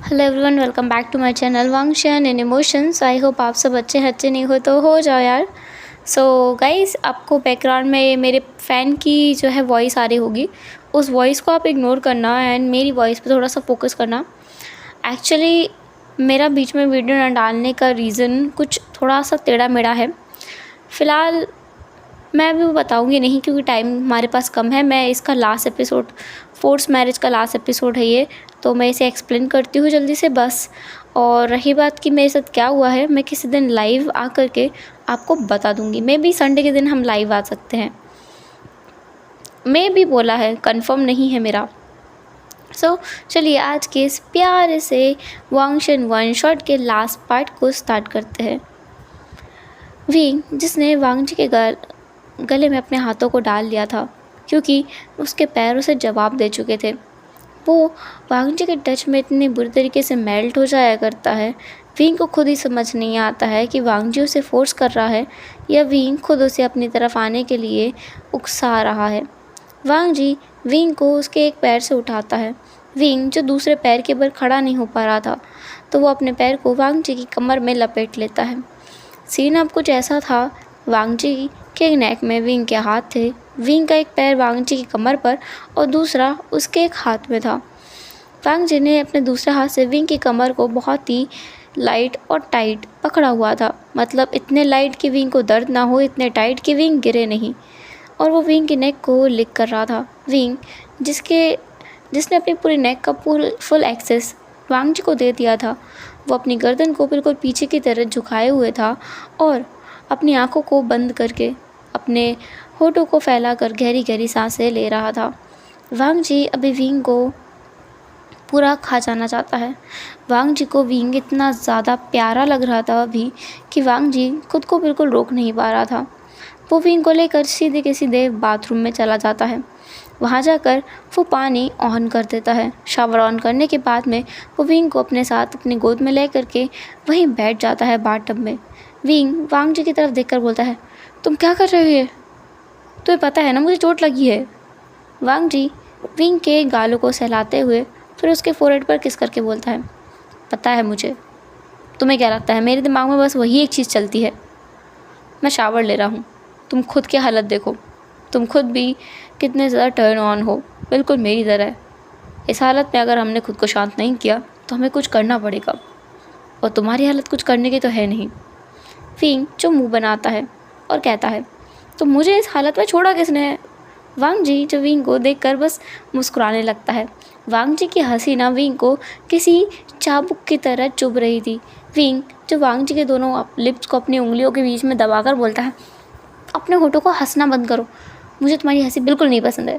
Hello everyone, welcome back to my channel Wangshan in emotions. I hope आप सब अच्छे नहीं हो तो हो जाओ यार। सो गाइस, आपको बैकग्राउंड में मेरे फ़ैन की जो है वॉइस आ रही होगी। उस वॉइस को आप इग्नोर करना एंड मेरी वॉइस पे थोड़ा सा फोकस करना। एक्चुअली मेरा बीच में वीडियो ना डालने का रीज़न कुछ थोड़ा सा टेढ़ा मेढ़ा है। फ़िलहाल मैं अभी वो बताऊँगी नहीं क्योंकि टाइम हमारे पास कम है। मैं इसका लास्ट एपिसोड, फ़ोर्स्ड मैरिज का लास्ट एपिसोड है ये, तो मैं इसे एक्सप्लेन करती हूँ जल्दी से बस। और रही बात कि मेरे साथ क्या हुआ है, मैं किसी दिन लाइव आ कर के आपको बता दूँगी। मे बी संडे के दिन हम लाइव आ सकते हैं, मैं भी बोला है, कंफर्म नहीं है मेरा। चलिए आज के इस प्यारे से वांगशन वन शॉट के लास्ट पार्ट को स्टार्ट करते हैं। विंग, जिसने वांग जी के गले में अपने हाथों को डाल लिया था क्योंकि उसके पैर उसे जवाब दे चुके थे, वो वांग जी के टच में इतनी बुरी तरीके से मेल्ट हो जाया करता है। विंग को खुद ही समझ नहीं आता है कि वांग जी उसे फोर्स कर रहा है या विंग खुद उसे अपनी तरफ आने के लिए उकसा रहा है। वांग जी विंग को उसके एक पैर से उठाता है। विंग, जो दूसरे पैर के बल खड़ा नहीं हो पा रहा था, तो वो अपने पैर को वांग जी की कमर में लपेट लेता है। सीन अब कुछ ऐसा था, वांग जी के नेक में विंग के हाथ थे। विंग का एक पैर वांग जी की कमर पर और दूसरा उसके एक हाथ में था। वांग जी ने अपने दूसरे हाथ से विंग की कमर को बहुत ही लाइट और टाइट पकड़ा हुआ था, मतलब इतने लाइट कि विंग को दर्द ना हो, इतने टाइट कि विंग गिरे नहीं। और वो विंग की नेक को लिक कर रहा था। विंग, जिसने अपनी पूरी नेक का फुल एक्सेस वांग जी को दे दिया था, वो अपनी गर्दन को बिल्कुल पीछे की तरफ झुकाए हुए था और अपनी आंखों को बंद करके अपने होठों को फैलाकर गहरी गहरी सांसें ले रहा था। वांग जी अभी विंग को पूरा खा जाना चाहता है। वांग जी को विंग इतना ज़्यादा प्यारा लग रहा था अभी कि वांग जी खुद को बिल्कुल रोक नहीं पा रहा था। वो विंग को लेकर सीधे के सीधे बाथरूम में चला जाता है। वहाँ जाकर वो पानी ऑन कर देता है। शावर ऑन करने के बाद में वो विंग को अपने साथ अपनी गोद में ले करके वहीं बैठ जाता है बाथटब में। विंग वांग जी की तरफ देखकर बोलता है, तुम क्या कर रहे हो ये? तुम्हें पता है ना मुझे चोट लगी है। वांग जी विंग के गालों को सहलाते हुए फिर उसके फोrehead पर किस करके बोलता है, पता है मुझे। तुम्हें क्या लगता है मेरे दिमाग में बस वही एक चीज़ चलती है, मैं शावर ले रहा हूँ। तुम खुद की हालत देखो, तुम खुद भी कितने ज़्यादा टर्न ऑन हो, बिल्कुल मेरी तरह। इस हालत में अगर हमने खुद को शांत नहीं किया तो हमें कुछ करना पड़ेगा, और तुम्हारी हालत कुछ करने की तो है नहीं। विंग जो मुंह बनाता है और कहता है, तो मुझे इस हालत में छोड़ा किसने है? वांग जी जो विंग को देखकर बस मुस्कुराने लगता है। वांग जी की हंसी ना विंग को किसी चाबुक की तरह चुभ रही थी। विंग जो वांग जी के दोनों लिप्स को अपनी उंगलियों के बीच में दबाकर बोलता है, अपने होठों को हंसना बंद करो, मुझे तुम्हारी हंसी बिल्कुल नहीं पसंद है।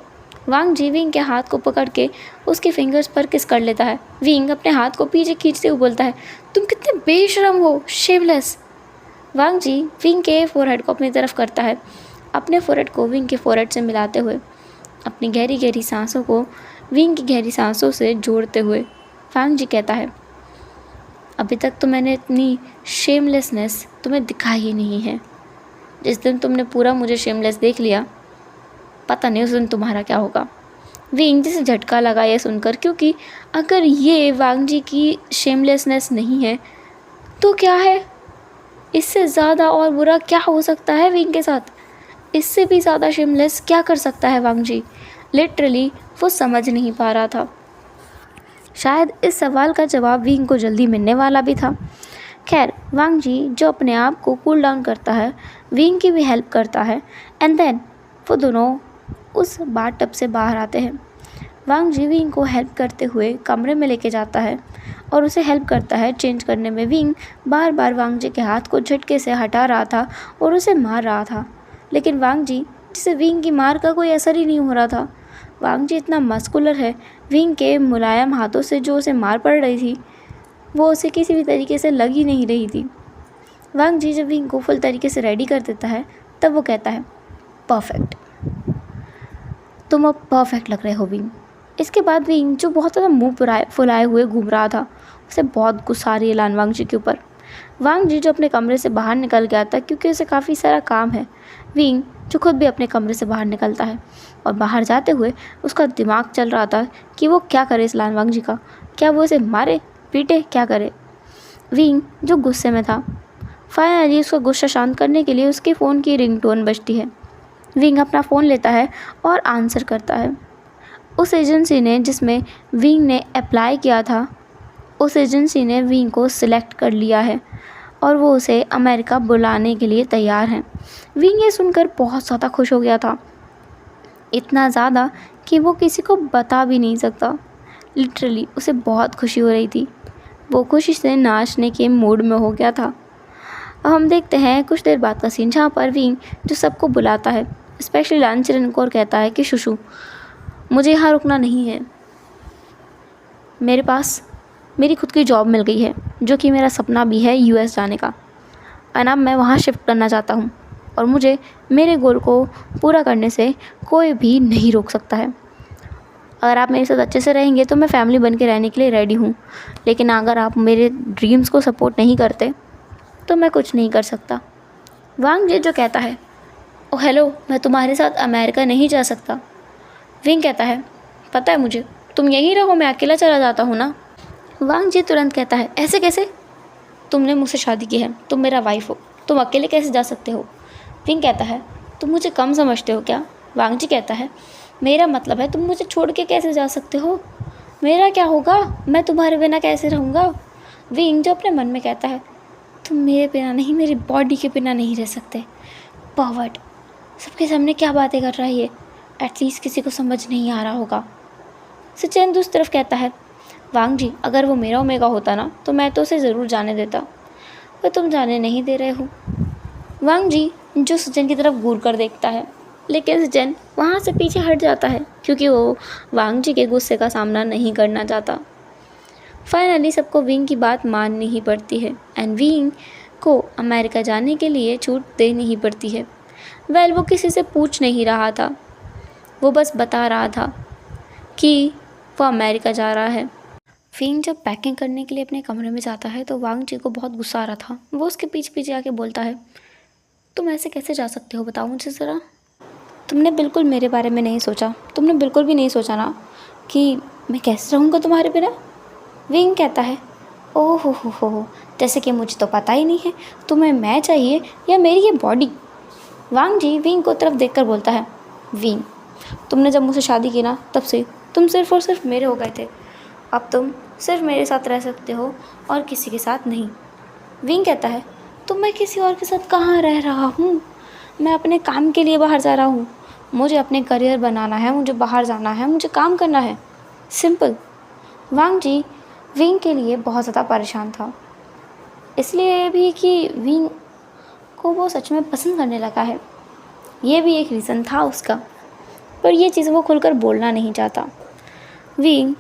वांग जी विंग के हाथ को पकड़ के उसके फिंगर्स पर किस कर लेता है। विंग अपने हाथ को पीछे खींचते हुए बोलता है, तुम कितने बेशरम हो, शेमलेस। वांग जी विंग के फोरहेड को अपनी तरफ करता है, अपने फोरहेड को विंग के फोरहेड से मिलाते हुए, अपनी गहरी गहरी सांसों को विंग की गहरी सांसों से जोड़ते हुए वांग जी कहता है, अभी तक तो मैंने इतनी शेमलेसनेस तुम्हें दिखाई ही नहीं है। जिस दिन तुमने पूरा मुझे शेमलेस देख लिया, पता नहीं उस दिन तुम्हारा क्या होगा। विंग जिसे झटका लगा ये सुनकर, क्योंकि अगर ये वांग जी की शेमलेसनेस नहीं है तो क्या है? इससे ज़्यादा और बुरा क्या हो सकता है विंग के साथ? इससे भी ज़्यादा शेमलेस क्या कर सकता है वांग जी? लिटरली वो समझ नहीं पा रहा था। शायद इस सवाल का जवाब विंग को जल्दी मिलने वाला भी था। खैर, वांग जी जो अपने आप को कूल डाउन करता है, विंग की भी हेल्प करता है, एंड देन वो दोनों उस बाथटब से बाहर आते हैं। वांग जी विंग को हेल्प करते हुए कमरे में लेके जाता है और उसे हेल्प करता है चेंज करने में। विंग बार बार वांग जी के हाथ को झटके से हटा रहा था और उसे मार रहा था, लेकिन वांग जी, जिसे विंग की मार का कोई असर ही नहीं हो रहा था। वांग जी इतना मस्कुलर है, विंग के मुलायम हाथों से जो उसे मार पड़ रही थी वो उसे किसी भी तरीके से लग ही नहीं रही थी। वांग जी जब विंग को फुल तरीके से रेडी कर देता है तब वो कहता है, परफेक्ट, तुम अब परफेक्ट लग रहे हो विंग। इसके बाद विंग जो बहुत ज़्यादा मुंह फुलाए हुए घूम रहा था, उसे बहुत गुस्सा आ रही है लान वांग जी के ऊपर। वांग जी जो अपने कमरे से बाहर निकल गया था क्योंकि उसे काफ़ी सारा काम है। विंग जो खुद भी अपने कमरे से बाहर निकलता है और बाहर जाते हुए उसका दिमाग चल रहा था कि वो क्या करे इस लान वांग जी का। क्या वो इसे मारे पीटे क्या करे। विंग जो गुस्से में था, फाइनली उसका गुस्सा शांत करने के लिए उसके फ़ोन की रिंगटोन बजती है। विंग अपना फ़ोन लेता है और आंसर करता है। उस एजेंसी ने जिसमें विंग ने अप्लाई किया था, उस एजेंसी ने विंग को सिलेक्ट कर लिया है और वो उसे अमेरिका बुलाने के लिए तैयार हैं। विंग ये सुनकर बहुत ज़्यादा खुश हो गया था, इतना ज़्यादा कि वो किसी को बता भी नहीं सकता। लिटरली उसे बहुत खुशी हो रही थी, वो खुशी से नाचने के मूड में हो गया था। अब हम देखते हैं कुछ देर बाद का सीन, जहाँ पर विंग जो सबको बुलाता है, स्पेशली लांचरन को, और कहता है कि शुशु, मुझे यहाँ रुकना नहीं है। मेरे पास मेरी खुद की जॉब मिल गई है, जो कि मेरा सपना भी है यूएस जाने का, और अब मैं वहाँ शिफ्ट करना चाहता हूँ और मुझे मेरे गोल को पूरा करने से कोई भी नहीं रोक सकता है। अगर आप मेरे साथ अच्छे से रहेंगे तो मैं फैमिली बन के रहने के लिए रेडी हूँ, लेकिन अगर आप मेरे ड्रीम्स को सपोर्ट नहीं करते तो मैं कुछ नहीं कर सकता। वांग जी जो कहता है, ओ हेलो, मैं तुम्हारे साथ अमेरिका नहीं जा सकता। विंग कहता है, पता है मुझे, तुम यहीं रहो, मैं अकेला चला जाता हूँ ना। वांग जी तुरंत कहता है, ऐसे कैसे, तुमने मुझसे शादी की है, तुम मेरा वाइफ हो, तुम अकेले कैसे जा सकते हो। विंग कहता है, तुम मुझे कम समझते हो क्या। वांग जी कहता है, मेरा मतलब है तुम मुझे छोड़ के कैसे जा सकते हो, मेरा क्या होगा, मैं तुम्हारे बिना कैसे रहूँगा। विंग जो अपने मन में कहता है, तुम मेरे बिना नहीं, मेरी बॉडी के बिना नहीं रह सकते। पावर्ड, सबके सामने क्या बातें कर रहा है ये, एटलीस्ट किसी को समझ नहीं आ रहा होगा। सचिन दूसरी तरफ कहता है, वांग जी अगर वो मेरा ओमेगा होता ना तो मैं तो उसे ज़रूर जाने देता, पर तुम जाने नहीं दे रहे हो। वांग जी जो सचिन की तरफ घूर कर देखता है, लेकिन सचिन वहाँ से पीछे हट जाता है क्योंकि वो वांग जी के गुस्से का सामना नहीं करना चाहता। फाइनली सबको विंग की बात माननी ही पड़ती है एंड विंग को अमेरिका जाने के लिए छूट देनी ही पड़ती है। वेल वो किसी से पूछ नहीं रहा था, वो बस बता रहा था कि वो अमेरिका जा रहा है। विंग जब पैकिंग करने के लिए अपने कमरे में जाता है तो वांग जी को बहुत गुस्सा आ रहा था। वो उसके पीछे पीछे आके बोलता है, तुम ऐसे कैसे जा सकते हो, बताओ मुझे ज़रा, तुमने बिल्कुल मेरे बारे में नहीं सोचा, तुमने बिल्कुल भी नहीं सोचा ना कि मैं कैसे रहूँगा तुम्हारे बिना। विंग कहता है, ओह हो, जैसे कि मुझे तो पता ही नहीं है तुम्हें मैं चाहिए या मेरी ये बॉडी। वांग जी विंग को तरफ देखकर बोलता है, विंग तुमने जब मुझसे शादी की ना तब से तुम सिर्फ़ और सिर्फ मेरे हो गए थे, अब तुम सिर्फ मेरे साथ रह सकते हो और किसी के साथ नहीं। विंग कहता है, तो मैं किसी और के साथ कहाँ रह रहा हूँ, मैं अपने काम के लिए बाहर जा रहा हूँ, मुझे अपने करियर बनाना है, मुझे बाहर जाना है, मुझे काम करना है, सिंपल। वांग जी विंग के लिए बहुत ज़्यादा परेशान था, इसलिए भी कि विंग को वो सच में पसंद करने लगा है, ये भी एक रीज़न था उसका, पर ये चीज़ वो खुलकर बोलना नहीं चाहता। विंग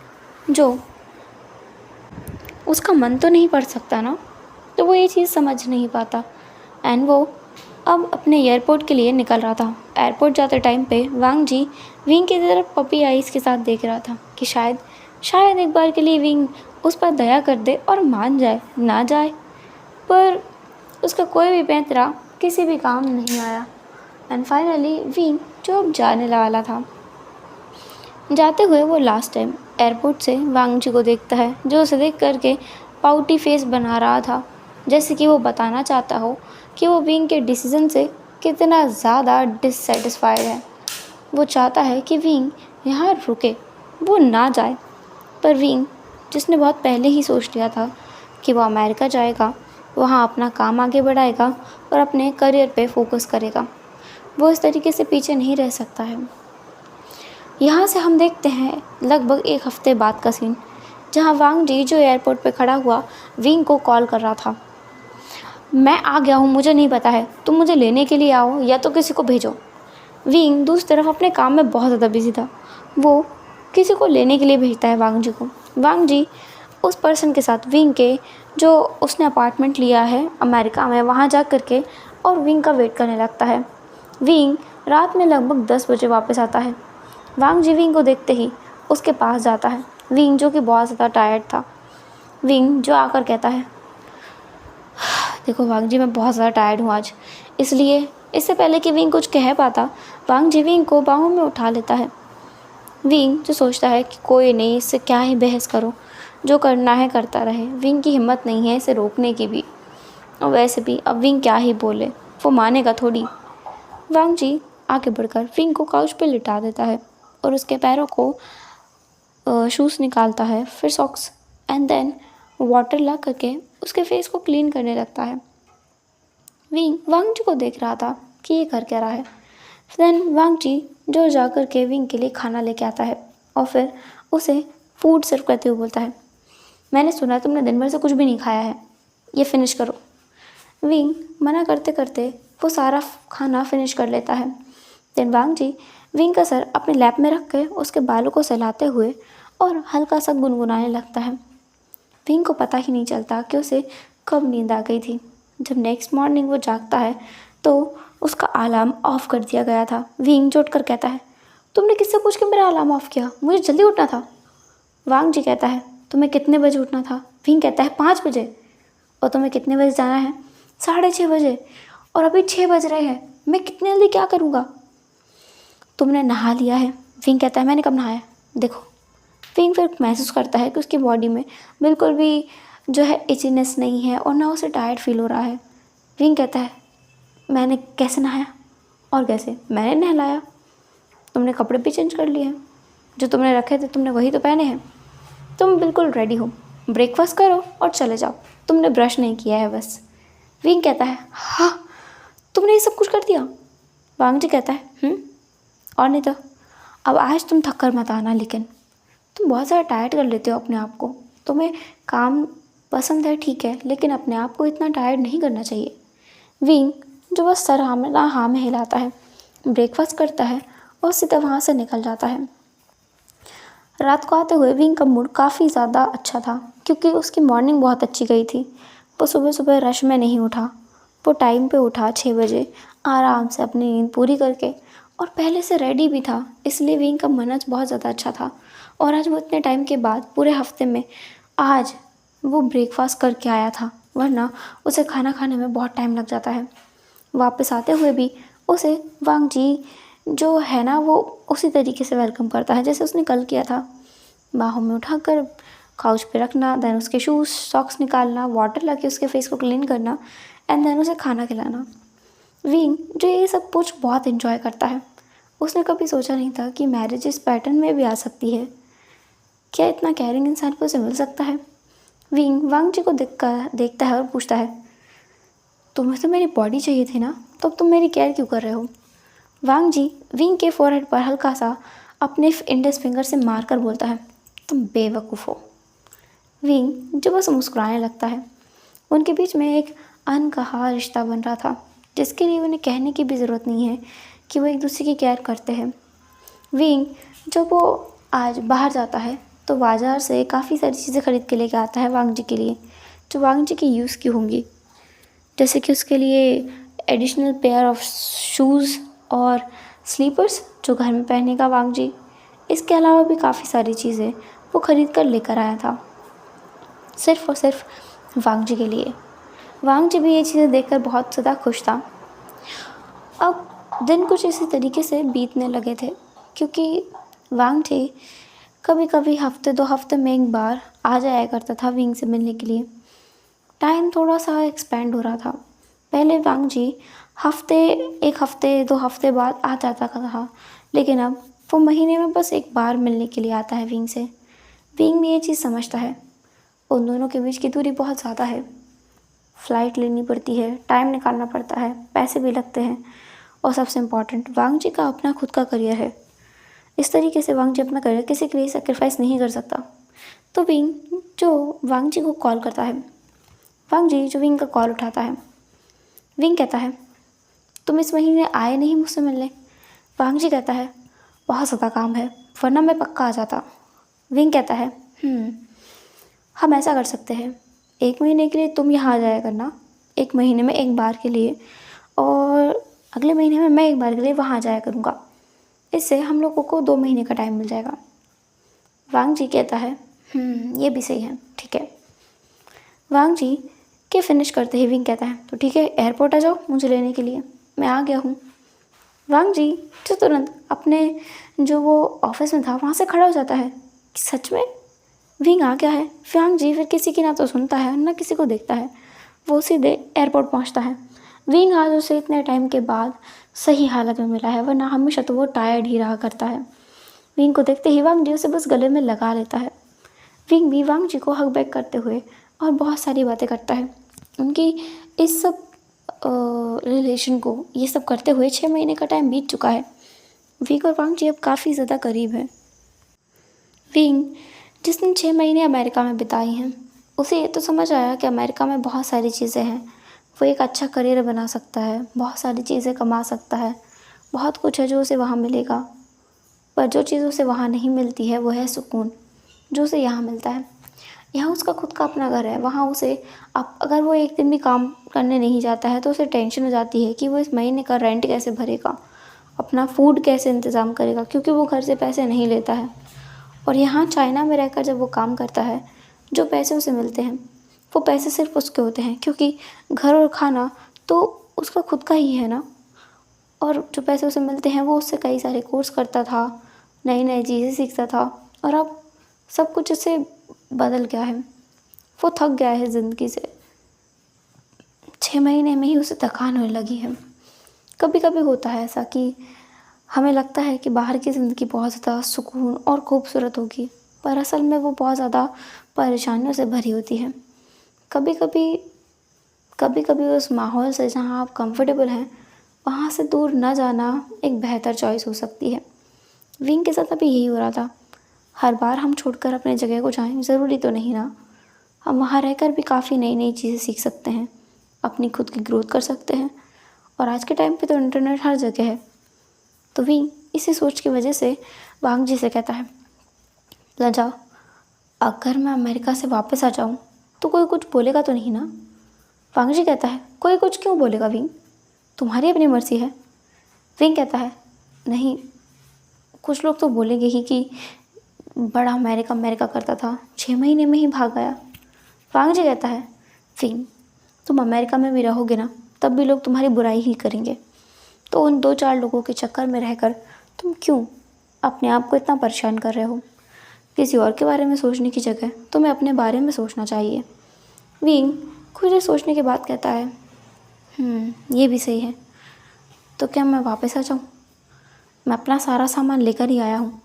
जो उसका मन तो नहीं पढ़ सकता ना, तो वो ये चीज़ समझ नहीं पाता एंड वो अब अपने एयरपोर्ट के लिए निकल रहा था। एयरपोर्ट जाते टाइम पे वांग जी विंग की तरफ पपी आइज़ के साथ देख रहा था कि शायद एक बार के लिए विंग उस पर दया कर दे और मान जाए, ना जाए, पर उसका कोई भी पैंतरा किसी भी काम नहीं आया एंड फाइनली विंग जो अब जाने वाला था, जाते हुए वो लास्ट टाइम एयरपोर्ट से वांग जी को देखता है, जो उसे देख करके पाउटी फेस बना रहा था, जैसे कि वो बताना चाहता हो कि वो विंग के डिसीज़न से कितना ज़्यादा डिससेटिस्फाइड है। वो चाहता है कि विंग यहाँ रुके, वो ना जाए, पर विंग जिसने बहुत पहले ही सोच लिया था कि वो अमेरिका जाएगा, वहाँ अपना काम आगे बढ़ाएगा और अपने करियर पे फोकस करेगा, वो इस तरीके से पीछे नहीं रह सकता है। यहाँ से हम देखते हैं लगभग एक हफ्ते बाद का सीन, जहाँ वांग जी जो एयरपोर्ट पे खड़ा हुआ विंग को कॉल कर रहा था, मैं आ गया हूँ, मुझे नहीं पता है, तुम मुझे लेने के लिए आओ या तो किसी को भेजो। विंग दूसरी तरफ अपने काम में बहुत ज़्यादा बिजी था, वो किसी को लेने के लिए भेजता है वांग जी को। वांग जी उस पर्सन के साथ विंग के जो उसने अपार्टमेंट लिया है अमेरिका में, वहाँ जा कर के और विंग का वेट करने लगता है। विंग रात में लगभग 10 बजे वापस आता है। वांग जी विंग को देखते ही उसके पास जाता है, विंग जो कि बहुत ज़्यादा टायर्ड था। विंग जो आकर कहता है, देखो वांग जी मैं बहुत ज़्यादा टायर्ड हूँ आज, इसलिए इससे पहले कि विंग कुछ कह पाता, वांग जी विंग को बाहों में उठा लेता है। विंग जो सोचता है कि कोई नहीं, इससे क्या ही बहस करो, जो करना है करता रहे। विंग की हिम्मत नहीं है इसे रोकने की भी, और वैसे भी अब विंग क्या ही बोले, वो मानेगा थोड़ी। वांग जी आगे बढ़कर विंग को काउच पर लिटा देता है और उसके पैरों को शूज़ निकालता है, फिर सॉक्स, एंड देन वाटर ला करके उसके फेस को क्लीन करने लगता है। विंग वांग जी को देख रहा था कि ये कर क्या रहा है। देन वांग जी जो जा कर के विंग के लिए खाना लेके आता है और फिर उसे फूड सर्व करते हुए बोलता है, मैंने सुना है तुमने दिन भर से कुछ भी नहीं खाया है, ये फिनिश करो। विंग मना करते करते वो सारा खाना फिनिश कर लेता है। देन वांग जी विंग का सर अपने लैप में रख कर उसके बालों को सहलाते हुए और हल्का सा गुनगुनाने लगता है। विंग को पता ही नहीं चलता कि उसे कब नींद आ गई थी। जब नेक्स्ट मॉर्निंग वो जागता है तो उसका अलार्म ऑफ कर दिया गया था। विंग जोट कर कहता है, तुमने किससे पूछ के मेरा अलार्म ऑफ किया, मुझे जल्दी उठना था। वांग जी कहता है, तुम्हें कितने बजे उठना था। विंग कहता है 5 बजे। और तुम्हें कितने बजे जाना है। 6:30 बजे। और अभी 6 बज रहे हैं, मैं कितने जल्दी क्या करूँगा। तुमने नहा लिया है। विंग कहता है, मैंने कब नहाया, देखो। विंग फिर महसूस करता है कि उसकी बॉडी में बिल्कुल भी जो है इचीनेस नहीं है और ना उसे टायर्ड फील हो रहा है। विंग कहता है, मैंने कैसे नहाया। और कैसे, मैंने नहलाया। तुमने कपड़े भी चेंज कर लिए हैं, जो तुमने रखे थे तुमने वही तो पहने हैं। तुम बिल्कुल रेडी हो, ब्रेकफास्ट करो और चले जाओ, तुमने ब्रश नहीं किया है बस। विंग कहता है, हाँ तुमने ये सब कुछ कर दिया। वांग जी कहता है, और नहीं तो। अब आज तुम थक कर मत आना, लेकिन तुम बहुत ज़्यादा टायर्ड कर लेते हो अपने आप को। तुम्हें काम पसंद है ठीक है, लेकिन अपने आप को इतना टायर्ड नहीं करना चाहिए। विंग जो बस सर हाँ में हिलाता है, ब्रेकफास्ट करता है और सीधा वहाँ से निकल जाता है। रात को आते हुए विंग का मूड काफ़ी ज़्यादा अच्छा था, क्योंकि उसकी मॉर्निंग बहुत अच्छी गई थी। वो सुबह सुबह रश में नहीं उठा, वो टाइम पे उठा 6 बजे, आराम से अपनी नींद पूरी करके, और पहले से रेडी भी था। इसलिए विंग का मन आज बहुत ज़्यादा अच्छा था। और आज वो इतने टाइम के बाद पूरे हफ्ते में आज वो ब्रेकफास्ट करके आया था, वरना उसे खाना खाने में बहुत टाइम लग जाता है। वापस आते हुए भी उसे वांग जी जो है ना वो उसी तरीके से वेलकम करता है जैसे उसने कल किया था। बाहों में उठाकर काउच पे रखना, देन उसके शूज़ सॉक्स निकालना, वाटर ला के उसके फेस को क्लीन करना, एंड देन उसे खाना खिलाना। विंग जो ये सब कुछ बहुत इन्जॉय करता है। उसने कभी सोचा नहीं था कि मैरिज इस पैटर्न में भी आ सकती है। क्या इतना केयरिंग इंसान को उसे मिल सकता है। विंग वांग जी को देखता है और पूछता है, तुम्हें तो मेरी बॉडी चाहिए थी ना, तो अब तुम मेरी केयर क्यों कर रहे हो। वांग जी विंग के फोरहेड पर हल्का सा अपने इंडेक्स फिंगर से मारकर बोलता है, तुम बेवकूफ़ हो। विंग जो बस मुस्कुराने लगता है। उनके बीच में एक अनकहा रिश्ता बन रहा था, जिसके लिए उन्हें कहने की भी ज़रूरत नहीं है कि वो एक दूसरे की केयर करते हैं। विंग जब वो आज बाहर जाता है तो बाज़ार से काफ़ी सारी चीज़ें खरीद के लेके आता है वांग जी के लिए, जो वांग जी की यूज़ की होंगी। जैसे कि उसके लिए एडिशनल पेयर ऑफ शूज़ और स्लीपर्स जो घर में पहनेगा वांग जी। इसके अलावा भी काफ़ी सारी चीज़ें वो ख़रीद कर लेकर आया था, सिर्फ़ और सिर्फ वांग जी के लिए। वांग जी भी ये चीज़ें देखकर बहुत ज़्यादा खुश था। अब दिन कुछ इसी तरीके से बीतने लगे थे, क्योंकि वांग जी कभी कभी हफ्ते 2 हफ्ते में एक बार आ जाया करता था विंग से मिलने के लिए। टाइम थोड़ा सा एक्सपेंड हो रहा था। पहले वांग जी 1 हफ्ते 2 हफ्ते बाद आ जाता था, लेकिन अब वो महीने में बस एक बार मिलने के लिए आता है विंग से। विंग भी ये चीज़ समझता है, उन दोनों के बीच की दूरी बहुत ज़्यादा है। फ़्लाइट लेनी पड़ती है, टाइम निकालना पड़ता है, पैसे भी लगते हैं, और सबसे इम्पॉर्टेंट वांग जी का अपना खुद का करियर है। इस तरीके से वांग जी अपना करियर किसी के लिए सेक्रीफाइस नहीं कर सकता। तो विंग जो वांग जी को कॉल करता है, वांग जी जो विंग का कॉल उठाता है। विंग कहता है, तुम इस महीने आए नहीं मुझसे मिलने। वांग जी कहता है, बहुत ज़्यादा काम है, वरना मैं पक्का आ जाता। विंग कहता है, हम ऐसा कर सकते हैं, 1 महीने के लिए तुम यहाँ आ जाया करना, 1 महीने में 1 बार के लिए, और अगले महीने में मैं 1 बार के लिए वहाँ जाया करूँगा। इससे हम लोगों को 2 महीने का टाइम मिल जाएगा। वांग जी कहता है, ये भी सही है, ठीक है। वांग जी के फिनिश करते ही विंग कहता है, तो ठीक है, एयरपोर्ट आ जाओ मुझे लेने के लिए, मैं आ गया हूँ। वांग जी जो तुरंत अपने जो वो ऑफिस में था वहाँ से खड़ा हो जाता है कि सच में विंग आ गया है। वांग जी फिर किसी की ना तो सुनता है ना किसी को देखता है, वो सीधे एयरपोर्ट पहुंचता है। विंग आज उसे इतने टाइम के बाद सही हालत में मिला है, वरना हमेशा तो वो टायर्ड ही रहा करता है। विंग को देखते ही वांग जी उसे बस गले में लगा लेता है। विंग भी वांग जी को हग बैक करते हुए और बहुत सारी बातें करता है। उनकी इस सब रिलेशन को ये सब करते हुए 6 महीने का टाइम बीत चुका है। विंग और वांग जी अब काफ़ी ज़्यादा करीब हैं। विंग जिसने 6 महीने अमेरिका में बिताई हैं, उसे ये तो समझ आया कि अमेरिका में बहुत सारी चीज़ें हैं। वो एक अच्छा करियर बना सकता है, बहुत सारी चीज़ें कमा सकता है, बहुत कुछ है जो उसे वहाँ मिलेगा। पर जो चीज़ उसे वहाँ नहीं मिलती है वो है सुकून, जो उसे यहाँ मिलता है। यहाँ उसका खुद का अपना घर है, वहाँ उसे अब अगर वो एक दिन भी काम करने नहीं जाता है तो उसे टेंशन हो जाती है कि वो इस महीने का रेंट कैसे भरेगा, अपना फूड कैसे इंतज़ाम करेगा, क्योंकि वो घर से पैसे नहीं लेता है। और यहाँ चाइना में रहकर जब वो काम करता है, जो पैसे उसे मिलते हैं वो पैसे सिर्फ उसके होते हैं, क्योंकि घर और खाना तो उसका खुद का ही है ना। और जो पैसे उसे मिलते हैं वो उससे कई सारे कोर्स करता था, नई नई चीज़ें सीखता था, और अब सब कुछ उससे बदल गया है। वो थक गया है ज़िंदगी से। 6 महीने में ही उसे थकान होने लगी है। कभी कभी होता है ऐसा कि हमें लगता है कि बाहर की ज़िंदगी बहुत ज़्यादा सुकून और खूबसूरत होगी, पर असल में वो बहुत ज़्यादा परेशानियों से भरी होती है। कभी कभी उस माहौल से जहाँ आप कंफर्टेबल हैं वहाँ से दूर न जाना एक बेहतर चॉइस हो सकती है। विंग के साथ अभी यही हो रहा था। हर बार हम छोड़कर अपने जगह को जाएं ज़रूरी तो नहीं ना। हम वहाँ रहकर भी काफ़ी नई नई चीज़ें सीख सकते हैं, अपनी खुद की ग्रोथ कर सकते हैं, और आज के टाइम पे तो इंटरनेट हर जगह है। तो विंग इसी सोच की वजह से वांग जी से कहता है, लजा, अगर मैं अमेरिका से वापस आ जाऊँ तो कोई कुछ बोलेगा तो नहीं ना। वांग जी कहता है, कोई कुछ क्यों बोलेगा विंग, तुम्हारी अपनी मर्जी है। विंग कहता है, नहीं, कुछ लोग तो बोलेंगे ही कि बड़ा अमेरिका अमेरिका करता था, 6 महीने में ही भाग गया। वांग जी कहता है, विंग, तुम अमेरिका में भी रहोगे ना तब भी लोग तुम्हारी बुराई ही करेंगे, तो उन 2-4 लोगों के चक्कर में रहकर तुम क्यों अपने आप को इतना परेशान कर रहे हो। किसी और के बारे में सोचने की जगह तुम्हें अपने बारे में सोचना चाहिए। विंग कुछ देर सोचने के बाद कहता है, ये भी सही है, तो क्या मैं वापस आ जाऊँ। मैं अपना सारा सामान लेकर ही आया हूँ।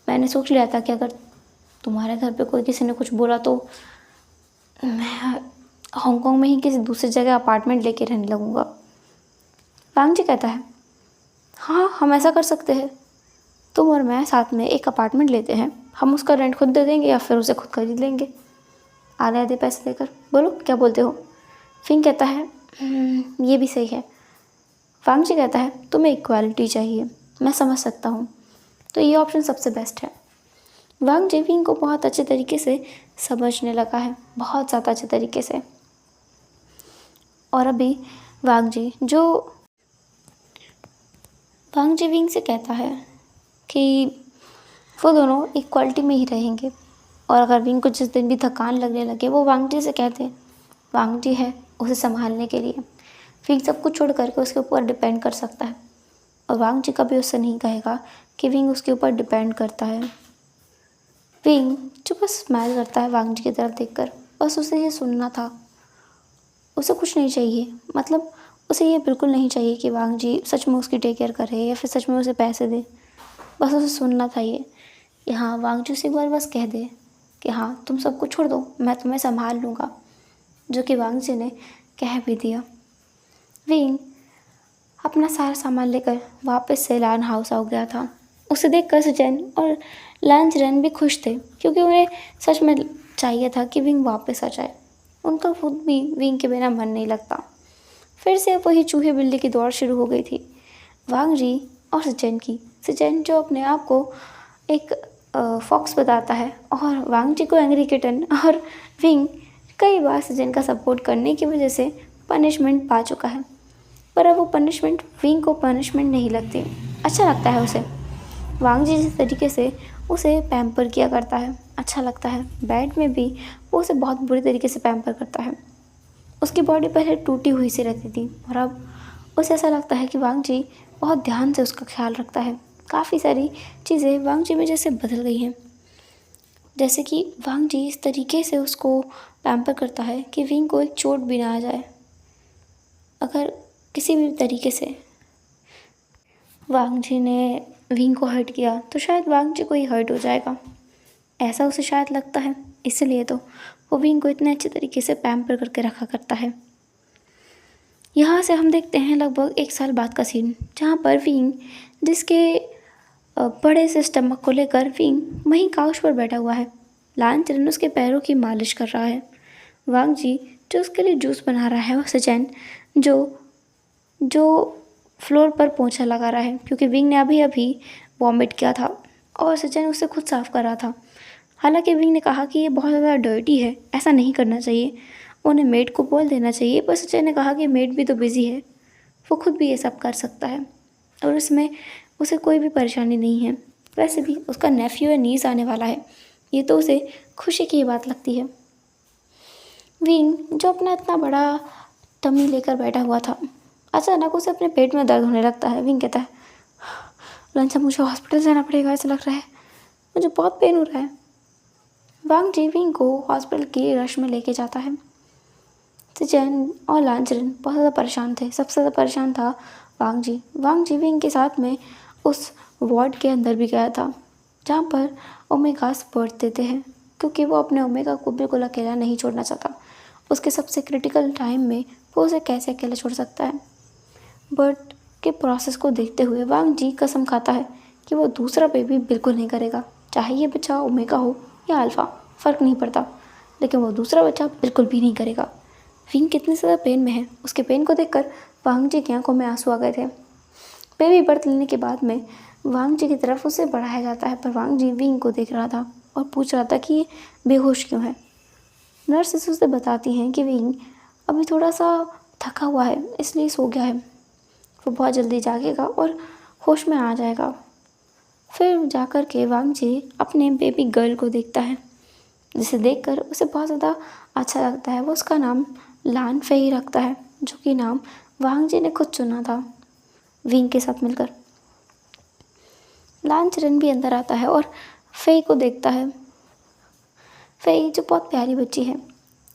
मैंने सोच लिया था कि अगर तुम्हारे घर पे कोई किसी ने कुछ बोला तो मैं हांगकांग में ही किसी दूसरी जगह अपार्टमेंट लेके रहने लगूँगा। वांग जी कहता है, हाँ, हम ऐसा कर सकते हैं। तुम और मैं साथ में एक अपार्टमेंट लेते हैं, हम उसका रेंट खुद दे देंगे या फिर उसे खुद खरीद लेंगे आधे आधे पैसे देकर। बोलो क्या बोलते हो। विंग कहता है, ये भी सही है। वांग जी कहता है, तुम्हें इक्वालिटी चाहिए, मैं समझ सकता हूँ, तो ये ऑप्शन सबसे बेस्ट है। वांग जी विंग को बहुत अच्छे तरीके से समझने लगा है, बहुत ज़्यादा अच्छे तरीके से। और अभी वांग जी विंग से कहता है कि वो दोनों इक्वालिटी में ही रहेंगे, और अगर विंग को जिस दिन भी थकान लगने लगे वो वांग जी से कहते, वांग जी है उसे संभालने के लिए। विंग सब कुछ छोड़ करके उसके ऊपर डिपेंड कर सकता है, और वांग जी कभी उससे नहीं कहेगा कि विंग उसके ऊपर डिपेंड करता है। विंग जो बस स्माइल करता है वांग जी की तरफ देखकर, बस उसे ये सुनना था, उसे कुछ नहीं चाहिए। मतलब उसे ये बिल्कुल नहीं चाहिए कि वांग जी सच में उसकी टेक केयर करे या फिर सच में उसे पैसे दे। बस उसे सुनना था ये कि हाँ, वांग जी उसे एक बार बस कह दे कि हाँ, तुम सब कुछ छोड़ दो, मैं तुम्हें संभाल लूँगा, जो कि वांग जी ने कह भी दिया। विंग अपना सारा सामान लेकर वापस से लान हाउस आ गया था। उसे देखकर सजन और लांचरन भी खुश थे, क्योंकि उन्हें सच में चाहिए था कि विंग वापस आ जाए। उनका खुद भी विंग के बिना मन नहीं लगता। फिर से वही चूहे बिल्ली की दौड़ शुरू हो गई थी, वांग जी और सजन की। सजन जो अपने आप को एक फॉक्स बताता है, और वांग जी को एंग्री किटन, और विंग कई बार सजन का सपोर्ट करने की वजह से पनिशमेंट पा चुका है। पर अब वो पनिशमेंट विंग को पनिशमेंट नहीं लगती, अच्छा लगता है उसे। वांग जी जिस तरीके से उसे पैम्पर किया करता है अच्छा लगता है। बेड में भी वो उसे बहुत बुरी तरीके से पैम्पर करता है। उसकी बॉडी पहले टूटी हुई सी रहती थी, और अब उसे ऐसा लगता है कि वांग जी बहुत ध्यान से उसका ख्याल रखता है। काफ़ी सारी चीज़ें वांग जी में जैसे बदल गई हैं। जैसे कि वांग जी इस तरीके से उसको पैम्पर करता है कि विंग को एक चोट भी ना आ जाए। अगर किसी भी तरीके से वांग जी ने विंग को हर्ट किया तो शायद वांग जी को ही हर्ट हो जाएगा, ऐसा उसे शायद लगता है। इसलिए तो वो विंग को इतने अच्छे तरीके से पैम्पर करके रखा करता है। यहाँ से हम देखते हैं लगभग 1 साल बाद का सीन, जहाँ पर विंग जिसके बड़े से स्टमक को लेकर विंग वहीं काउच पर बैठा हुआ है। लांचरन उसके पैरों की मालिश कर रहा है। वांग जी जो उसके लिए जूस बना रहा है, और सचैन जो जो फ्लोर पर पोंछा लगा रहा है, क्योंकि विंग ने अभी अभी वॉमिट किया था और सचैन उसे खुद साफ कर रहा था। हालांकि विंग ने कहा कि ये बहुत ज़्यादा डर्टी है, ऐसा नहीं करना चाहिए, उन्हें मेड को बोल देना चाहिए, पर सचैन ने कहा कि मेड भी तो बिज़ी है, वो खुद भी ये सब कर सकता है और उसमें उसे कोई भी परेशानी नहीं है। वैसे भी उसका नेफ्यू या नीस आने वाला है, ये तो उसे खुशी की बात लगती है। विंग जो अपना इतना बड़ा टमी लेकर बैठा हुआ था, अचानक उसे अपने पेट में दर्द होने लगता है। विंग कहता है, लंचा मुझे हॉस्पिटल जाना पड़ेगा, ऐसा लग रहा है, मुझे बहुत पेन हो रहा है। वांग जी विंग को हॉस्पिटल के रश में लेके जाता है। सचैन और लांचरन बहुत ज़्यादा परेशान थे। सबसे ज़्यादा परेशान था वांग जी। वांग जी विंग के साथ में उस वार्ड के अंदर भी गया था, जहाँ पर ओमेगास बर्थ देते हैं, क्योंकि वो अपने ओमेगा को बिल्कुल अकेला नहीं छोड़ना चाहता। उसके सबसे क्रिटिकल टाइम में वो उसे कैसे अकेला छोड़ सकता है। बर्थ के प्रोसेस को देखते हुए वांग जी कसम खाता है कि वो दूसरा बेबी बिल्कुल नहीं करेगा, चाहे ये बच्चा ओमेगा हो या अल्फ़ा, फ़र्क नहीं पड़ता, लेकिन वो दूसरा बच्चा बिल्कुल भी नहीं करेगा। विंग कितनी ज़्यादा पेन में है, उसके पेन को देखकर वांग जी की आंखों में आंसू आ गए थे। बेबी बर्थ लेने के बाद में वांग जी की तरफ उसे बढ़ाया जाता है, पर वांग जी विंग को देख रहा था और पूछ रहा था कि ये बेहोश क्यों है। नर्सेस उसे बताती हैं कि विंग अभी थोड़ा सा थका हुआ है, इसलिए सो गया है, वो बहुत जल्दी जागेगा और होश में आ जाएगा। फिर जाकर के वांग जी अपने बेबी गर्ल को देखता है, जिसे देखकर उसे बहुत ज़्यादा अच्छा लगता है। वो उसका नाम लान फेई रखता है, जो कि नाम वांग जी ने खुद चुना था विंग के साथ मिलकर। लांचरन भी अंदर आता है और फेई को देखता है। फेई जो बहुत प्यारी बच्ची है,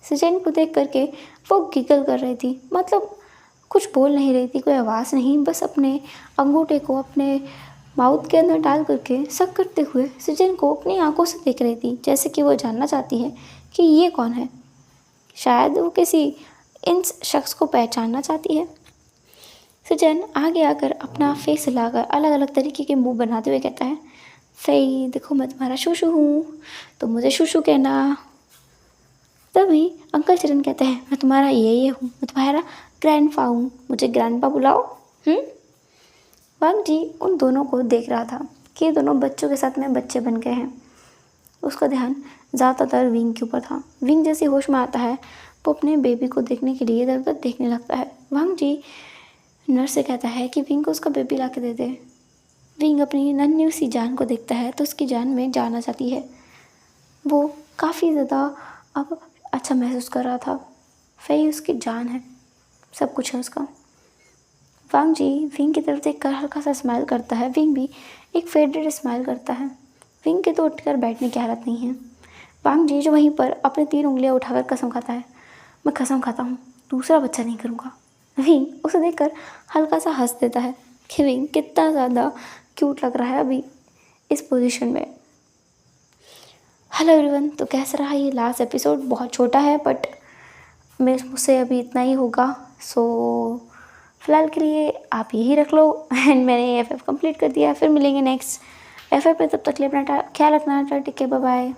सचैन को देख करके वो गिगल कर रही थी, मतलब कुछ बोल नहीं रही थी, कोई आवाज़ नहीं, बस अपने अंगूठे को अपने माउथ के अंदर डाल करके सक करते हुए सचैन को अपनी आंखों से देख रही थी, जैसे कि वो जानना चाहती है कि ये कौन है। शायद वो किसी इन शख्स को पहचानना चाहती है। सचैन आगे आकर अपना फेस हिलाकर अलग अलग तरीके के मुंह बनाते हुए कहता है, फेई देखो मैं तुम्हारा शूशू हूँ, तो मुझे शूशू कहना। तभी अंकल चरण कहते हैं, मैं तुम्हारा ये हूँ, मैं तुम्हारा ग्रैंडपा हूँ, मुझे ग्रैंडपा बुलाओ। वांग जी उन दोनों को देख रहा था कि ये दोनों बच्चों के साथ में बच्चे बन गए हैं। उसका ध्यान ज़्यादातर विंग के ऊपर था। विंग जैसे होश में आता है, वो अपने बेबी को देखने के लिए इधर उधर देखने लगता है। वांग जी नर्स से कहता है कि विंग को उसका बेबी ला के दे दे। विंग अपनी नन्ही सी जान को देखता है तो उसकी जान में जान आ जाती है। वो काफ़ी ज़्यादा अब अच्छा महसूस कर रहा था। फेई उसकी जान है, सब कुछ है उसका। वांग जी विंग की तरफ देखकर हल्का सा स्माइल करता है। विंग भी एक फेडेड स्माइल करता है। विंग के तो उठकर बैठने की हालत नहीं है। वांग जी जो वहीं पर अपने 3 उंगलियां उठाकर कसम खाता है, मैं कसम खाता हूँ दूसरा बच्चा नहीं करूँगा। विंग उसे देखकर हल्का सा हंस देता है कि विंग कितना ज़्यादा क्यूट लग रहा है अभी इस पोजीशन में। हेलो एवरीवन, तो कैसा रहा ये लास्ट एपिसोड? बहुत छोटा है बट मुझसे अभी इतना ही होगा। सो फ़िलहाल के लिए आप यही रख लो एंड मैंने FF कंप्लीट कर दिया। फिर मिलेंगे नेक्स्ट FF में, तब तक के लिए अपना ख्याल रखना। Take care, bye bye.